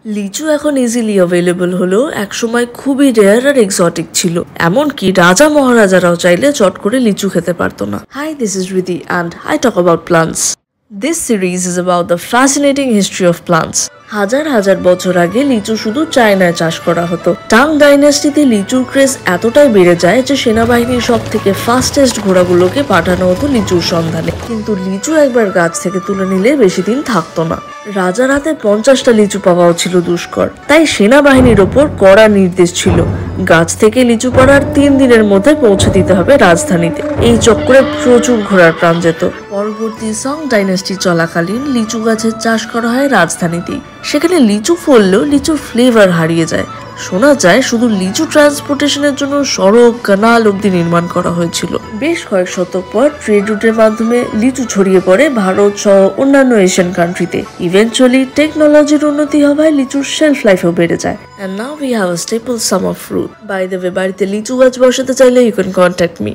লিচু এখন easily available হলো একসময় খুবই রেয়ার আর এক্সোটিক ছিল। এমনকি রাজা মহারাজারাও চাইলে চট করে লিচু খেতে পারতো না। Hi, this is Riddhi and I talk about plants. This series is about the fascinating history of plants. হাজার হাজার বছর আগে লিচু শুধু চায়নায় চাষ করা হতো। টাং ডাইনাস্টিতে লিচুর ক্রেজ এতটাই বেড়ে যায় যে সেনাবাহিনীর সব থেকে ফাস্টেস্ট ঘোড়াগুলোকে পাঠানো হতো লিচুর সন্ধানে। কিন্তু লিচু একবার গাছ থেকে তুলে নিলে বেশি দিন থাকতো না। রাজার হাতে 50টা লিচু পাওয়াও ছিল দুষ্কর, তাই সেনাবাহিনীর ওপর কড়া নির্দেশ ছিল গাছ থেকে লিচু পড়ার 3 দিনের মধ্যে পৌঁছে দিতে হবে রাজধানীতে। এই চক্করে প্রচুর ঘোড়ার প্রাণ যেত। পরবর্তী সং ডাইনাস্টি চলাকালীন লিচু গাছের চাষ করা হয় রাজধানীতেই। সেখানে লিচু ফললেও লিচুর ফ্লেভার হারিয়ে যায়। শোনা যায় শুধু লিচু ট্রান্সপোর্টেশনের জন্য সড়ক কানাল অব্দি নির্মাণ করা হয়েছিল। বেশ কয়েক শতক পর ট্রেড রুটের মাধ্যমে লিচু ছড়িয়ে পড়ে ভারত সহ অন্যান্য এশিয়ান কান্ট্রিতে। ইভেন্চুয়ালি টেকনোলজির উন্নতি হওয়ায় লিচুর শেলফ লাইফও বেড়ে যায়। And now we have a staple summer fruit. By the way, বাড়িতে লিচু গাছ বসাতে চাইলে you can contact me.